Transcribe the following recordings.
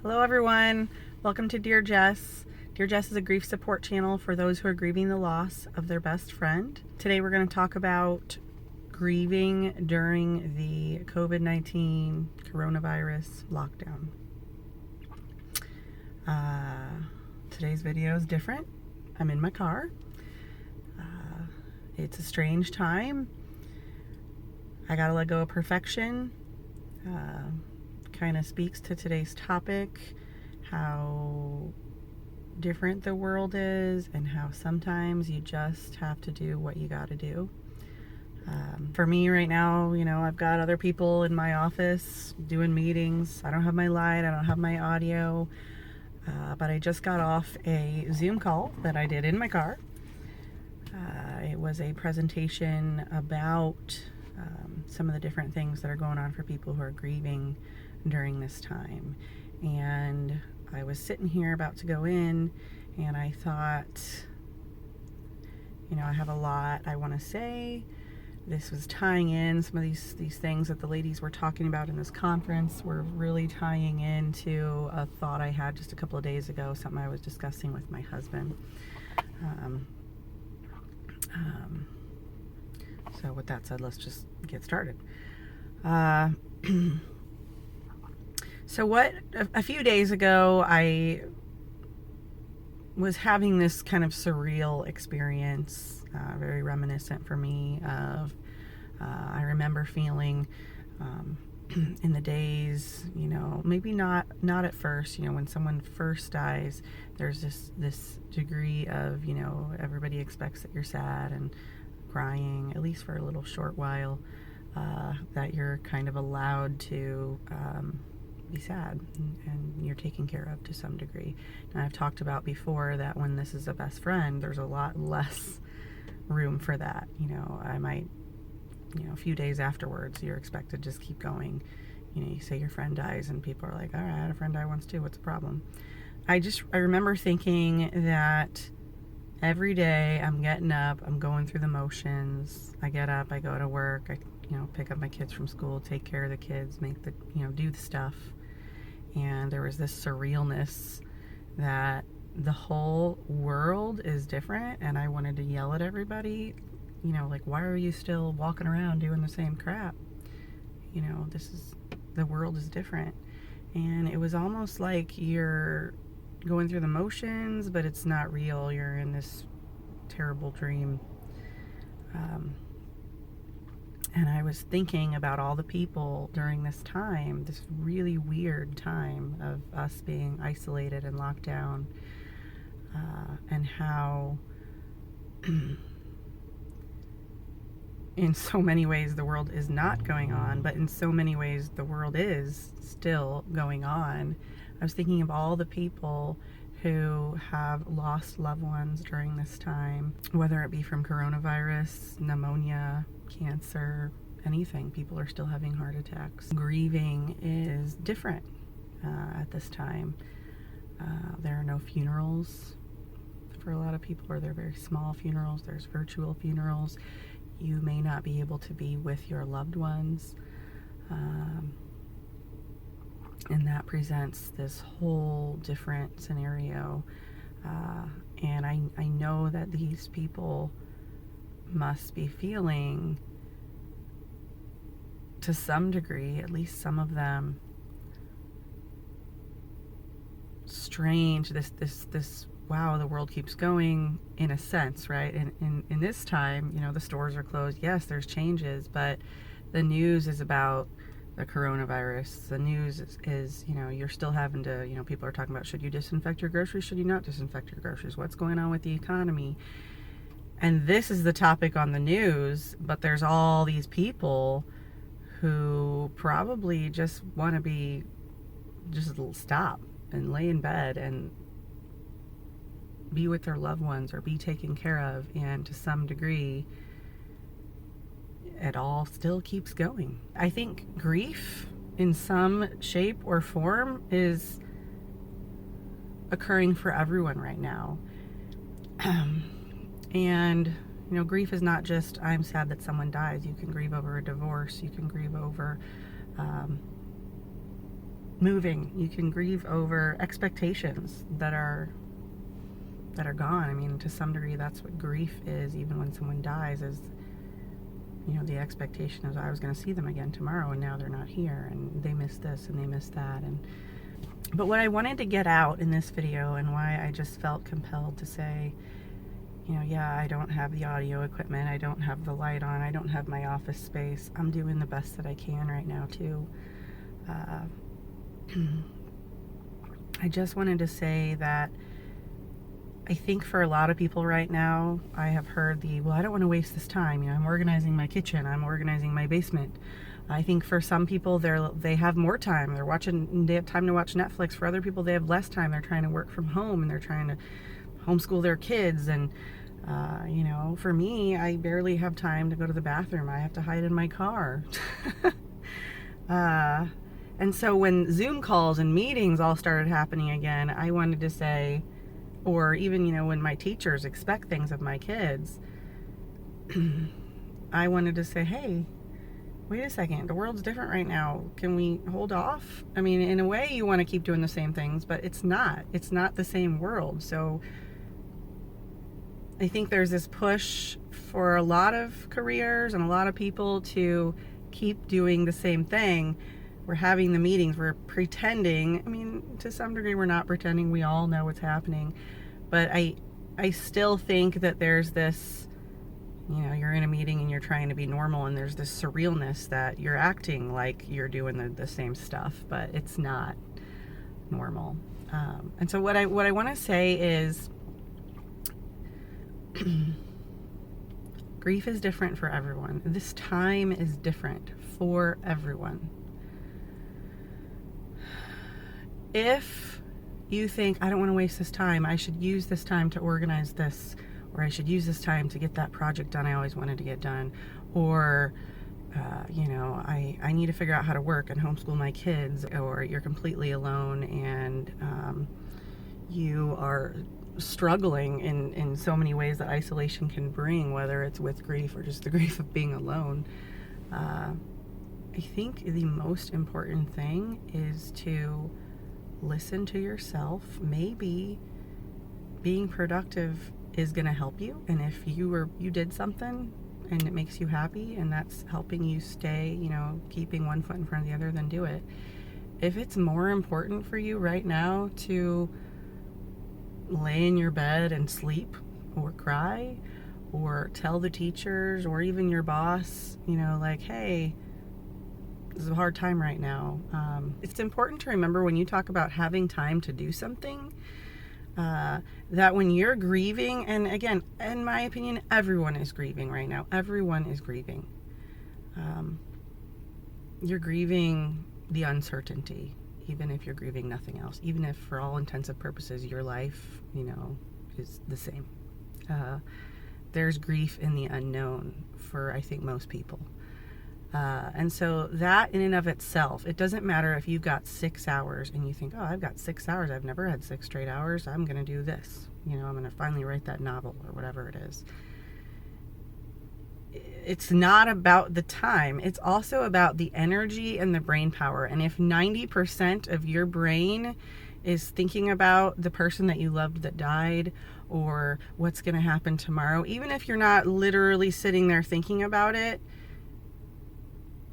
Hello everyone, welcome to Dear Jess. Dear Jess is a grief support channel for those who are grieving the loss of their best friend. Today we're going to talk about grieving during the COVID-19 coronavirus lockdown. Today's video is different. I'm in my car. It's a strange time. I gotta let go of perfection. Kind of speaks to today's topic, how different the world is and how sometimes you just have to do what you got to do. For me right now, I've got other people in my office doing meetings. I don't have my light, I don't have my audio, but I just got off a Zoom call that I did in my car. It was a presentation about some of the different things that are going on for people who are grieving during this time. And I was sitting here about to go in, and I thought, I have a lot I want to say. This was tying in some of these things that the ladies were talking about in this conference were really tying into a thought I had just a couple of days ago, something I was discussing with my husband. So with that said, let's just get started. So a few days ago, I was having this kind of surreal experience, very reminiscent for me of, I remember feeling in the days, maybe not at first, when someone first dies, there's this degree of, everybody expects that you're sad and crying, at least for a little short while, that you're kind of allowed to be sad and you're taken care of to some degree. And I've talked about before that when this is a best friend, there's a lot less room for that. I might, a few days afterwards, you're expected to just keep going. You say your friend dies and people are like, all right, I had a friend die once too, what's the problem? I remember thinking that every day I'm getting up, I'm going through the motions. I get up, I go to work, I pick up my kids from school, take care of the kids, do the stuff. And there was this surrealness that the whole world is different, and I wanted to yell at everybody, like, why are you still walking around doing the same crap? The world is different. And it was almost like you're going through the motions, but it's not real. You're in this terrible dream. And I was thinking about all the people during this time, this really weird time of us being isolated and locked down, and how in so many ways the world is not going on, but in so many ways the world is still going on. I was thinking of all the people who have lost loved ones during this time, whether it be from coronavirus, pneumonia, cancer, anything. People are still having heart attacks. Grieving is different at this time. There are no funerals for a lot of people, or they're very small funerals. There's virtual funerals. You may not be able to be with your loved ones. And that presents this whole different scenario. And I know that these people must be feeling, to some degree, at least some of them, strange, this wow, the world keeps going, in a sense, right? In this time, the stores are closed. Yes, there's changes, but the news is about the coronavirus. The news is you're still having to, people are talking about, should you disinfect your groceries? Should you not disinfect your groceries? What's going on with the economy? And this is the topic on the news, but there's all these people who probably just want to just stop and lay in bed and be with their loved ones or be taken care of. And to some degree, it all still keeps going. I think grief in some shape or form is occurring for everyone right now. And grief is not just, I'm sad that someone dies. You can grieve over a divorce. You can grieve over moving. You can grieve over expectations that are gone. I mean, to some degree, that's what grief is. Even when someone dies, is, you know, the expectation is I was going to see them again tomorrow, and now they're not here, and they missed this and they missed that. But what I wanted to get out in this video, and why I just felt compelled to say, you know, yeah, I don't have the audio equipment, I don't have the light on, I don't have my office space. I'm doing the best that I can right now too. I just wanted to say that I think for a lot of people right now, I have heard well, I don't want to waste this time. You know, I'm organizing my kitchen, I'm organizing my basement. I think for some people, they have more time. They have time to watch Netflix. For other people, they have less time. They're trying to work from home, and they're trying to homeschool their kids. And, you know, for me, I barely have time to go to the bathroom. I have to hide in my car. And so when Zoom calls and meetings all started happening again, I wanted to say, or even, you know, when my teachers expect things of my kids, I wanted to say, hey, wait a second, the world's different right now. Can we hold off? I mean, in a way, you want to keep doing the same things, but it's not the same world. So I think there's this push for a lot of careers and a lot of people to keep doing the same thing. We're having the meetings, we're pretending. I mean, to some degree, we're not pretending. We all know what's happening. But I still think that there's this, you know, you're in a meeting and you're trying to be normal, and there's this surrealness that you're acting like you're doing the same stuff, but it's not normal. And so what I want to say is, grief is different for everyone. This time is different for everyone. If you think, I don't want to waste this time, I should use this time to organize this, or I should use this time to get that project done I always wanted to get done, or you know, I need to figure out how to work and homeschool my kids, or you're completely alone and you are struggling in so many ways that isolation can bring, whether it's with grief or just the grief of being alone. I think the most important thing is to listen to yourself. Maybe being productive is going to help you, and if you did something and it makes you happy and that's helping you stay, you know, keeping one foot in front of the other, then do it. If it's more important for you right now to lay in your bed and sleep, or cry, or tell the teachers or even your boss, you know, like, hey, this is a hard time right now. It's important to remember when you talk about having time to do something, that when you're grieving, and again, in my opinion, everyone is grieving right now. Everyone is grieving. You're grieving the uncertainty, even if you're grieving nothing else. Even if, for all intents and purposes, your life, you know, is the same. There's grief in the unknown for, I think, most people. And so that in and of itself, it doesn't matter if you've got 6 hours and you think, oh, I've got 6 hours. I've never had 6 straight hours. I'm going to do this. You know, I'm going to finally write that novel or whatever it is. It's not about the time. It's also about the energy and the brain power. And if 90% of your brain is thinking about the person that you loved that died, or what's going to happen tomorrow, even if you're not literally sitting there thinking about it,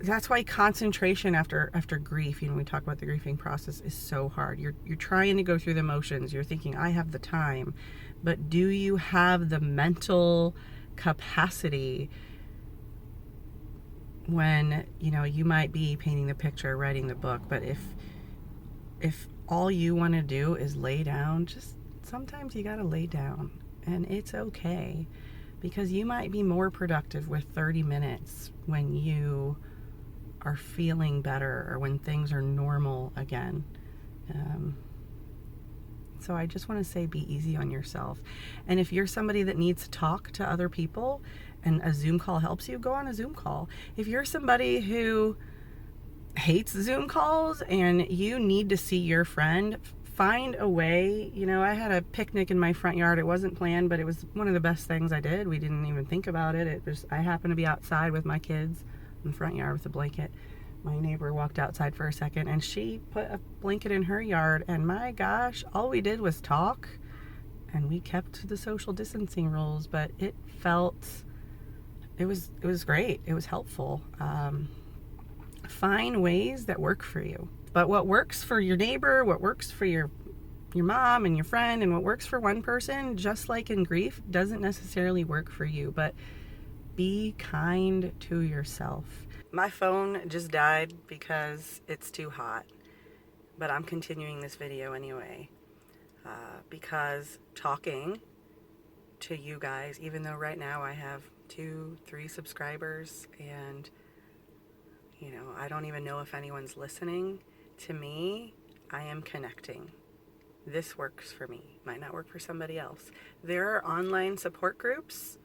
that's why concentration after grief, you know, we talk about the grieving process, is so hard. You're trying to go through the motions. You're thinking, I have the time. But do you have the mental capacity when, you know, you might be painting the picture, writing the book, but if all you want to do is lay down, just sometimes you got to lay down, and it's okay, because you might be more productive with 30 minutes when you are feeling better, or when things are normal again. So I just want to say, be easy on yourself. And if you're somebody that needs to talk to other people and a Zoom call helps you, go on a Zoom call. If you're somebody who hates Zoom calls and you need to see your friend, find a way. You know, I had a picnic in my front yard. It wasn't planned, but it was one of the best things I did. We didn't even think about it. I happened to be outside with my kids in the front yard with a blanket. My neighbor walked outside for a second and she put a blanket in her yard, and my gosh, all we did was talk and we kept to the social distancing rules, but it was great. It was helpful. Find ways that work for you. But what works for your neighbor, what works for your mom and your friend, and what works for one person, just like in grief, doesn't necessarily work for you. But be kind to yourself. My phone just died because it's too hot, but I'm continuing this video anyway, because talking to you guys, even though right now I have 2-3 subscribers, and I don't even know if anyone's listening to me, I am connecting. This works for me. Might not work for somebody else. There are online support groups.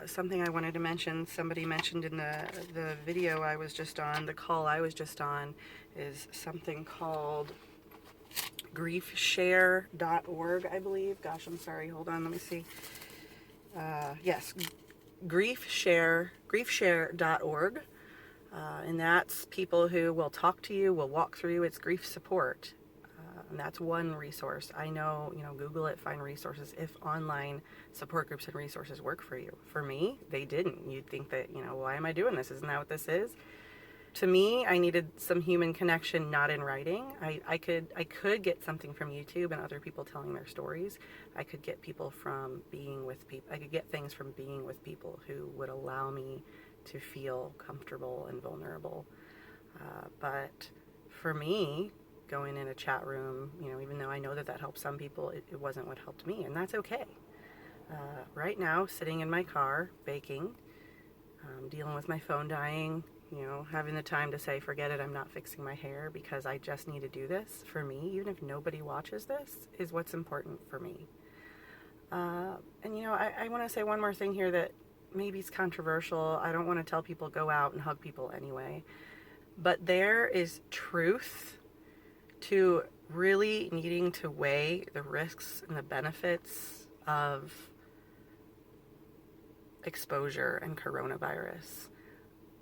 Something I wanted to mention, somebody mentioned in the video I was just on, the call I was just on, is something called griefshare.org, I believe. Gosh, I'm sorry. Hold on, let me see. Yes, griefshare.org. And that's people who will talk to you, will walk through. It's grief support. And that's one resource. I know, Google it, find resources if online support groups and resources work for you. For me, they didn't. You'd think that, why am I doing this? Isn't that what this is? To me, I needed some human connection, not in writing. I could get something from YouTube and other people telling their stories. I could get people from being with people. I could get things from being with people who would allow me to feel comfortable and vulnerable. But for me, going in a chat room, even though I know that helps some people, it wasn't what helped me, and that's okay. Right now, sitting in my car, baking, dealing with my phone dying, having the time to say, forget it, I'm not fixing my hair because I just need to do this for me, even if nobody watches this, is what's important for me. And I want to say one more thing here that maybe is controversial. I don't want to tell people go out and hug people anyway, but there is truth to really needing to weigh the risks and the benefits of exposure and coronavirus.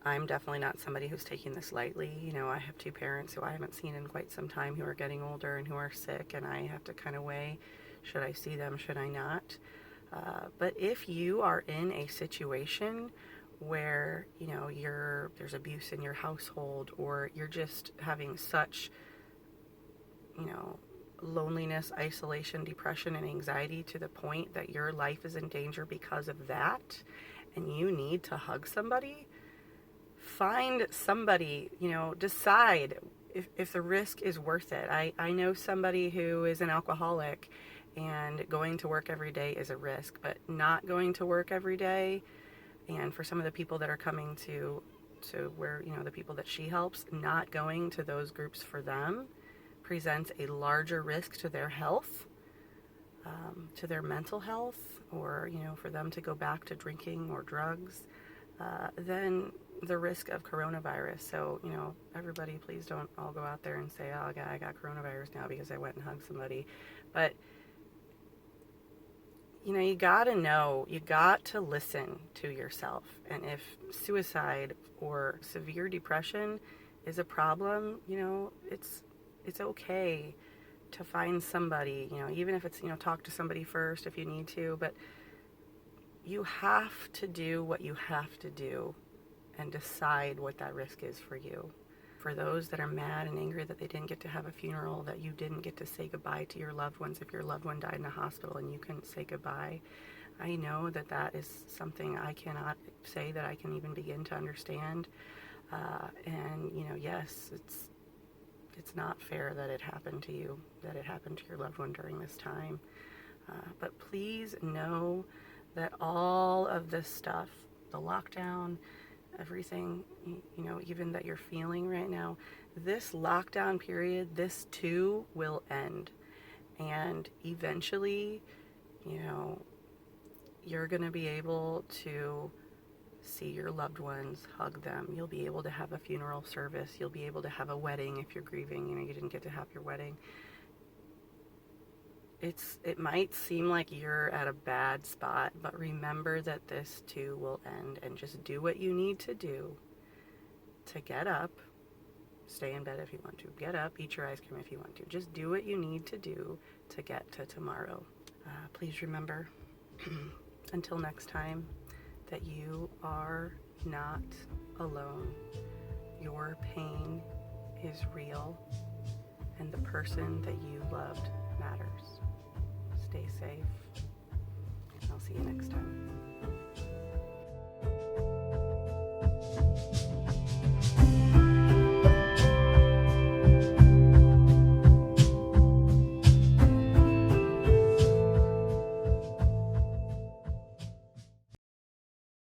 I'm definitely not somebody who's taking this lightly. I have 2 parents who I haven't seen in quite some time who are getting older and who are sick, and I have to kind of weigh, should I see them, should I not? But if you are in a situation where, there's abuse in your household, or you're just having such, loneliness, isolation, depression, and anxiety to the point that your life is in danger because of that, and you need to hug somebody, find somebody, decide if the risk is worth it. I know somebody who is an alcoholic, and going to work every day is a risk, but not going to work every day, and for some of the people that are coming to where, the people that she helps, not going to those groups for them presents a larger risk to their health, to their mental health, or, for them to go back to drinking or drugs, than the risk of coronavirus. So, everybody please don't all go out there and say, oh, I got coronavirus now because I went and hugged somebody. But, you gotta know, you got to listen to yourself. And if suicide or severe depression is a problem, it's okay to find somebody, even if it's, talk to somebody first if you need to, but you have to do what you have to do and decide what that risk is for you. For those that are mad and angry that they didn't get to have a funeral, that you didn't get to say goodbye to your loved ones, if your loved one died in a hospital and you couldn't say goodbye, I know that is something I cannot say that I can even begin to understand. And, yes, it's not fair that it happened to you, that it happened to your loved one during this time. But please know that all of this stuff, the lockdown, everything, even that you're feeling right now, this lockdown period, this too will end. And eventually, you're going to be able to see your loved ones, hug them. You'll be able to have a funeral service. You'll be able to have a wedding if you're grieving, you didn't get to have your wedding. It might seem like you're at a bad spot, but remember that this too will end, and just do what you need to do to get up, stay in bed if you want to, get up, eat your ice cream if you want to. Just do what you need to do to get to tomorrow. Please remember, until next time, that you are not alone. Your pain is real, and the person that you loved matters. Stay safe. I'll see you next time.